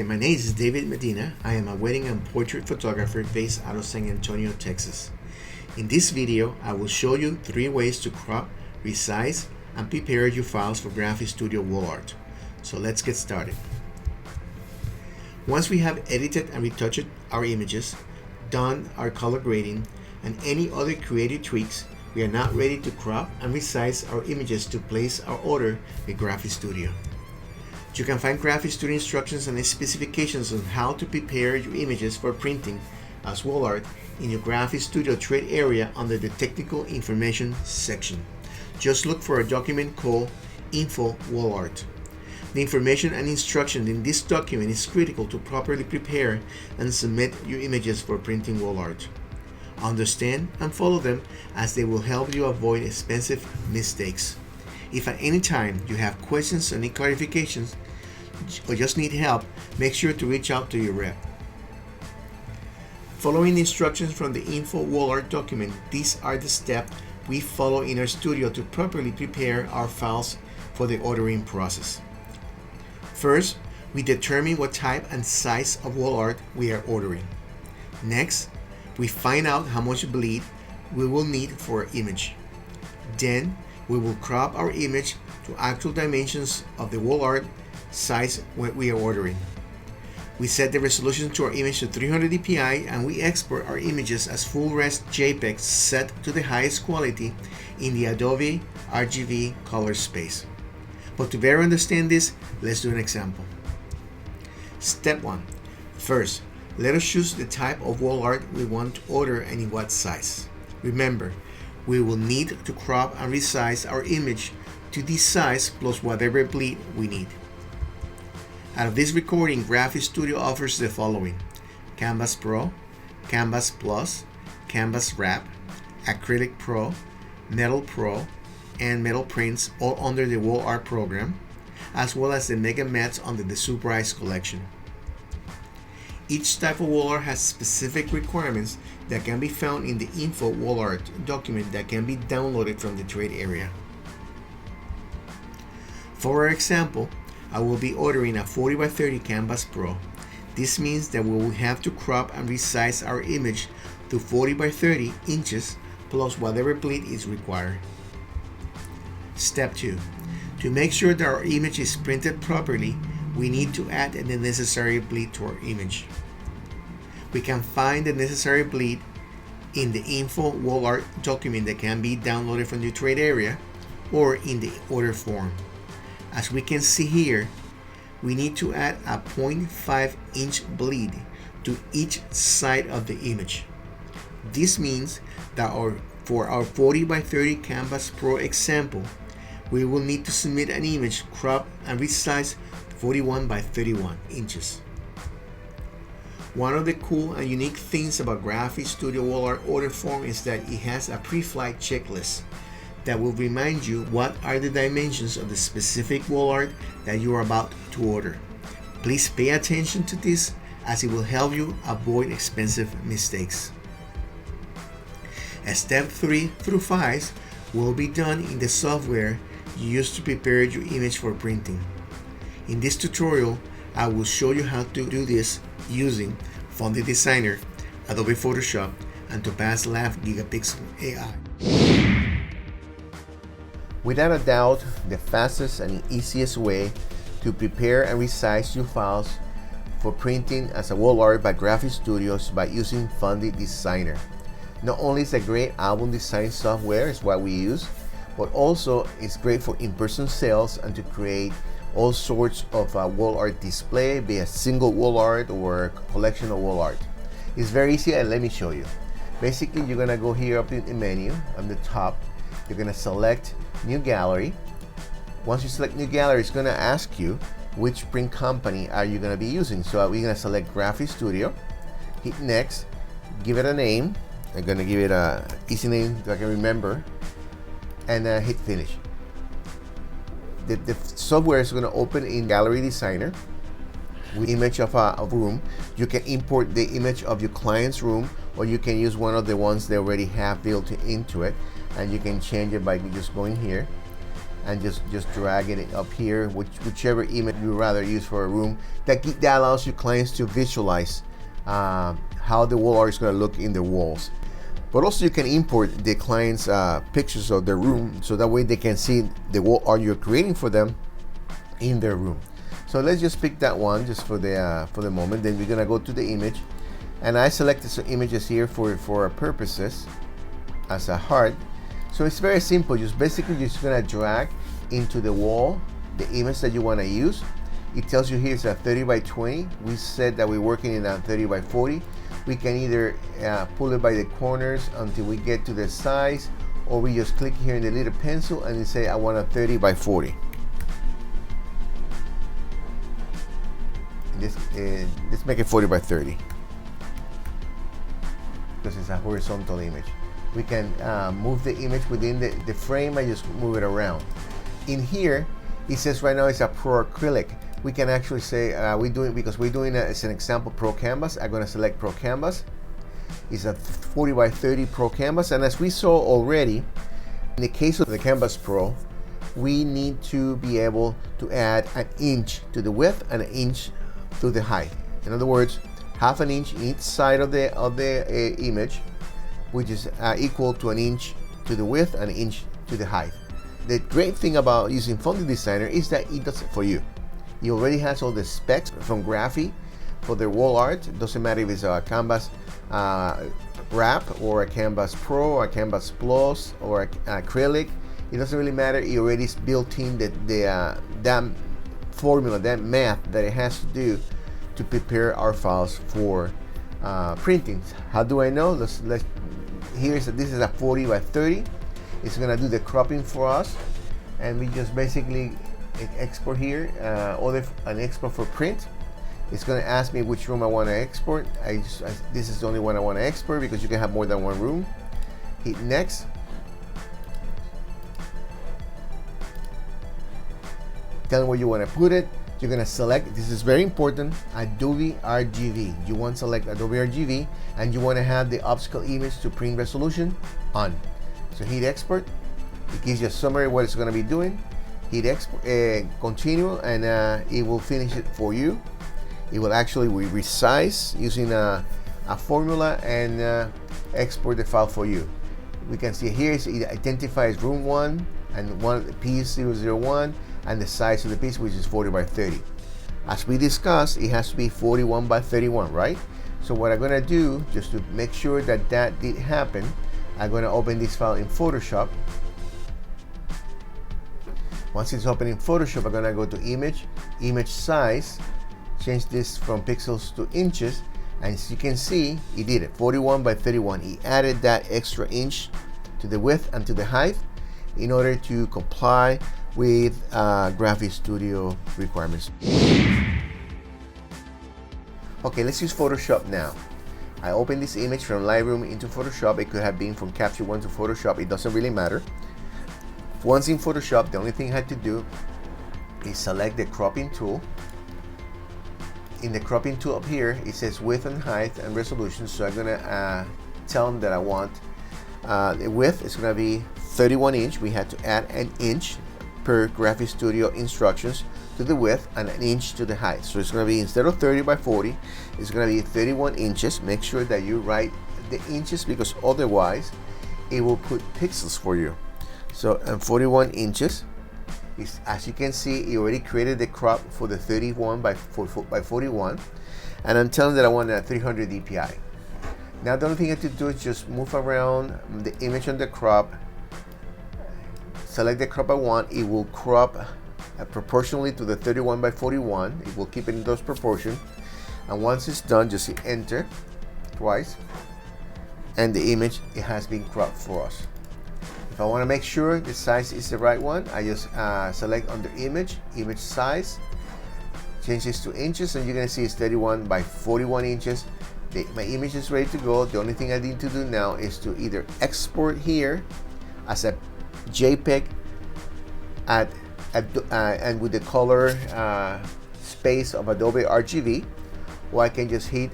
Hi, my name is David Medina. I am a wedding and portrait photographer based out of San Antonio, Texas. In this video, I will show you 3 ways to crop, resize, and prepare your files for Graphic Studio wall art. So let's get started. Once we have edited and retouched our images, done our color grading, and any other creative tweaks, we are now ready to crop and resize our images to place our order with Graphic Studio. You can find Graphic Studio instructions and specifications on how to prepare your images for printing as wall art in your Graphic Studio trade area under the Technical Information section. Just look for a document called Info Wall Art. The information and instruction in this document is critical to properly prepare and submit your images for printing wall art. Understand and follow them as they will help you avoid expensive mistakes. If at any time you have questions or any clarifications or just need help, make sure to reach out to your rep. Following the instructions from the Info Wall Art document, these are the steps we follow in our studio to properly prepare our files for the ordering process. First, we determine what type and size of wall art we are ordering. Next, we find out how much bleed we will need for our image. Then, we will crop our image to actual dimensions of the wall art size we are ordering. We set the resolution to our image to 300 dpi and we export our images as full res JPEG set to the highest quality in the Adobe RGB color space. But to better understand this, let's do an example. Step 1. First, let us choose the type of wall art we want to order and in what size. Remember, we will need to crop and resize our image to this size plus whatever bleed we need. Out of this recording, Graphic Studio offers the following: Canvas Pro, Canvas Plus, Canvas Wrap, Acrylic Pro, Metal Pro, and Metal Prints, all under the Wall Art program, as well as the Mega Mats under the Surprise collection. Each type of wall art has specific requirements that can be found in the Info Wall Art document that can be downloaded from the trade area. For our example, I will be ordering a 40x30 Canvas Pro. This means that we will have to crop and resize our image to 40x30 inches plus whatever bleed is required. Step 2. To make sure that our image is printed properly, we need to add the necessary bleed to our image. We can find the necessary bleed in the Info Wall Art document that can be downloaded from the trade area or in the order form. As we can see here, we need to add a 0.5 inch bleed to each side of the image. This means that for our 40x30 Canvas Pro example, we will need to submit an image cropped and resized 41x31 inches. One of the cool and unique things about Graphic Studio Wall Art order form is that it has a pre-flight checklist that will remind you what are the dimensions of the specific wall art that you are about to order. Please pay attention to this as it will help you avoid expensive mistakes. Step 3 through 5 will be done in the software you use to prepare your image for printing. In this tutorial, I will show you how to do this using Fundy Designer, Adobe Photoshop, and Topaz Lab Gigapixel AI. Without a doubt, the fastest and easiest way to prepare and resize your files for printing as a wall art by Graphic Studio is by using Fundy Designer. Not only is it a great album design software, is what we use, but also it's great for in-person sales and to create all sorts of wall art display, be a single wall art or a collection of wall art. It's very easy and let me show you. Basically, you're gonna go here up in the menu on the top. You're gonna select New Gallery. Once you select New Gallery, it's gonna ask you which print company are you gonna be using. So we're gonna select Graphic Studio, hit Next, give it a name. I'm gonna give it a easy name that I can remember, and hit Finish. The software is going to open in Gallery Designer with image of a room. You can import the image of your client's room, or you can use one of the ones they already have built into it, and you can change it by just going here and just dragging it up here, whichever image you rather use for a room. That allows your clients to visualize how the wall art is going to look in the walls. But also you can import the client's pictures of their room, so that way they can see the wall art you're creating for them in their room. So let's just pick that one just for the moment. Then we're gonna go to the image, and I selected some images here for our purposes as a heart. So it's very simple. Just basically just gonna drag into the wall the image that you want to use. It tells you here it's a 30 by 20. We said that we're working in a 30 by 40. We can either pull it by the corners until we get to the size, or we just click here in the little pencil and say I want a 30 by 40. Let's make it 40 by 30 because it's a horizontal image. We can move the image within the frame and just move it around. In here, it says right now it's a Pro Acrylic. We can actually say because we're doing as an example Pro Canvas. I'm going to select Pro Canvas. It's a 40 by 30 Pro Canvas, and as we saw already, in the case of the Canvas Pro, we need to be able to add an inch to the width and an inch to the height. In other words, half an inch each side of the image, which is equal to an inch to the width and an inch to the height. The great thing about using Fundy Designer is that it does it for you. It already has all the specs from Graphy for their wall art. It doesn't matter if it's a Canvas Wrap or a Canvas Pro or a Canvas Plus or an acrylic. It doesn't really matter. It already is built in that formula, that math that it has to do to prepare our files for printing. How do I know? This is a 40 by 30. It's gonna do the cropping for us, and we just basically export here, an export for print. It's gonna ask me which room I want to export. This is the only one I want to export because you can have more than one room. Hit next. Tell them where you want to put it. You're going to select, this is very important, Adobe RGB. You want to select Adobe RGB, and you want to have the upscale image to print resolution on. So hit export. It gives you a summary of what it's going to be doing. Hit export, continue, and it will finish it for you. It will actually resize using a formula and export the file for you. We can see here it identifies room 1 and P001 and the size of the piece, which is 40 by 30. As we discussed, it has to be 41 by 31, right? So what I'm going to do, just to make sure that that did happen, I'm going to open this file in Photoshop. Once it's open in Photoshop, I'm going to go to Image, Image Size, change this from pixels to inches, and as you can see, it did it, 41 by 31. He added that extra inch to the width and to the height in order to comply with Graphic Studio requirements. Okay, let's use Photoshop now. I opened this image from Lightroom into Photoshop. It could have been from Capture One to Photoshop. It doesn't really matter. Once in Photoshop, the only thing I had to do is select the cropping tool. In the cropping tool up here, it says width and height and resolution. So I'm gonna tell them that I want the width is gonna be 31 inch. We had to add an inch per Graphic Studio instructions to the width and an inch to the height. So it's going to be, instead of 30 by 40, it's going to be 31 inches. Make sure that you write the inches because otherwise it will put pixels for you. So 41 inches is, as you can see, it already created the crop for the 31 by 41, and I'm telling that I want a 300 dpi. Now the only thing I have to do is just move around the image on the crop, select the crop I want. It will crop proportionally to the 31 by 41. It will keep it in those proportions, and once it's done, just hit enter twice, and the image, it has been cropped for us. If I want to make sure the size is the right one, I just select under image size, change this to inches, and you're going to see it's 31 by 41 inches. My image is ready to go. The only thing I need to do now is to either export here as a JPEG and with the color space of Adobe RGB, or I can just hit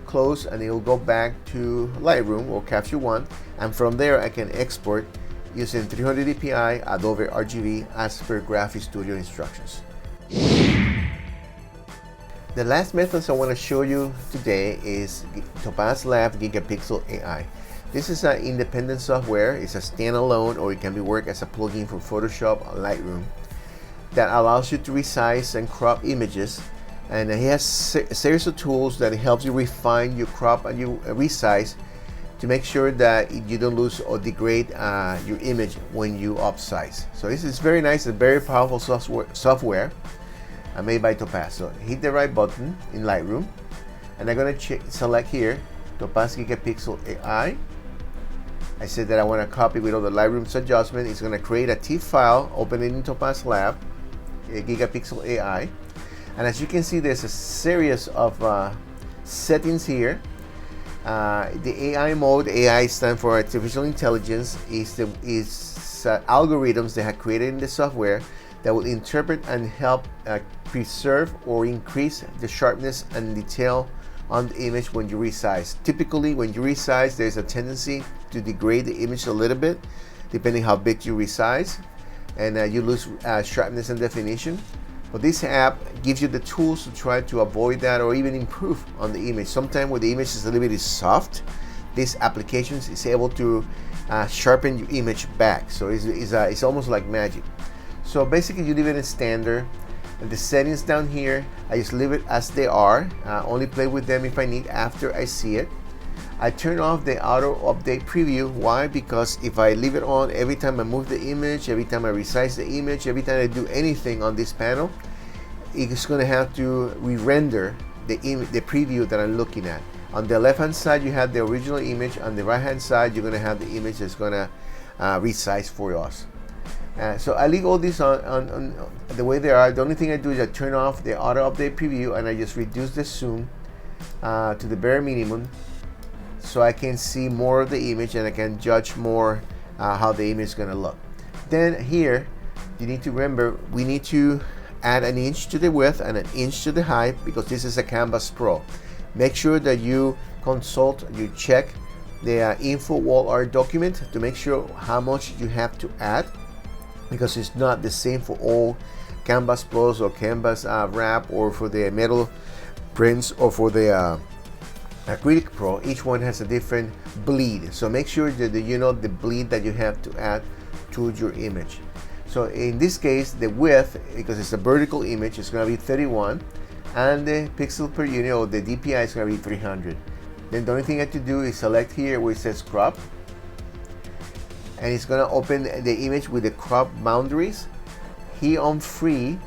close and it will go back to Lightroom or Capture One, and from there I can export using 300 dpi Adobe RGB as per Graphic Studio instructions. The last methods I want to show you today is Topaz Lab Gigapixel AI. This is an independent software. It's a standalone, or it can be worked as a plugin for Photoshop or Lightroom that allows you to resize and crop images. And it has a series of tools that helps you refine, you crop, and you resize to make sure that you don't lose or degrade your image when you upsize. So this is very nice and very powerful software made by Topaz. So hit the right button in Lightroom, and I'm going to select here Topaz Gigapixel AI. I said that I want to copy with all the Lightroom's adjustment. It's going to create a TIFF file, open it in Topaz Lab Gigapixel AI, and as you can see, there's a series of settings here. The AI mode, AI stands for artificial intelligence, is algorithms that are created in the software that will interpret and help preserve or increase the sharpness and detail on the image when you resize. Typically, when you resize, there's a tendency to degrade the image a little bit, depending how big you resize, and you lose sharpness and definition. But this app gives you the tools to try to avoid that or even improve on the image. Sometimes when the image is a little bit soft, this application is able to sharpen your image back. So it's almost like magic. So basically, you leave it in standard. And the settings down here, I just leave it as they are. Only play with them if I need after I see it. I turn off the auto update preview. Why? Because if I leave it on, every time I move the image, every time I resize the image, every time I do anything on this panel, it's going to have to re-render the preview that I'm looking at. On the left hand side, you have the original image. On the right hand side, you're going to have the image that's going to resize for us. So I leave all this on the way they are. The only thing I do is I turn off the auto update preview, and I just reduce the zoom to the bare minimum, so I can see more of the image and I can judge more how the image is going to look. Then here, you need to remember, we need to add an inch to the width and an inch to the height, because this is a Canvas Pro. Make sure that you consult, you check the info wall art document to make sure how much you have to add, because it's not the same for all Canvas Pros or Canvas Wrap, or for the metal prints, or for the Acrylic Pro. Each one has a different bleed, so make sure that you know the bleed that you have to add to your image. So in this case, the width, because it's a vertical image, is going to be 31, and the pixel per unit, or the DPI, is going to be 300. Then the only thing I have to do is select here where it says crop, and it's going to open the image with the crop boundaries. Here on free,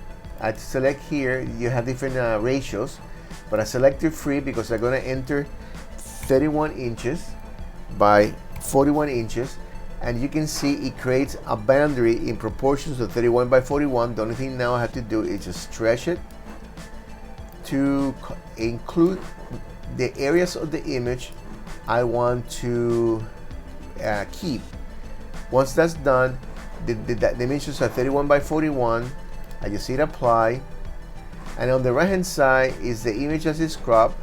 I select here, you have different ratios, but I selected free because I'm going to enter 31 inches by 41 inches, and you can see it creates a boundary in proportions of 31 by 41. The only thing now I have to do is just stretch it to include the areas of the image I want to keep. Once that's done, the dimensions are 31 by 41. I just hit apply, and on the right hand side is the image as is cropped.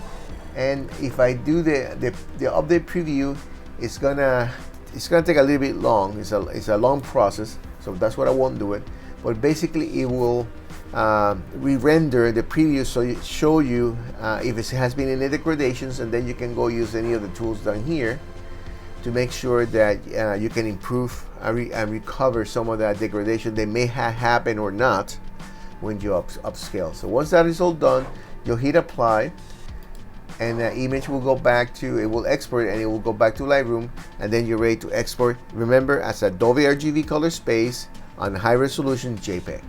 And if I do the update preview, it's gonna take a little bit long. It's a long process, so that's what I won't do it. But basically, it will re-render the preview, so it show you if it has been any degradations, and then you can go use any of the tools down here to make sure that you can improve and recover some of that degradation that may have happened or not when you upscale. So once that is all done, you'll hit apply, and the image will go back to, it will export, and it will go back to Lightroom, and then you're ready to export. Remember, as Adobe RGB color space on high resolution JPEG.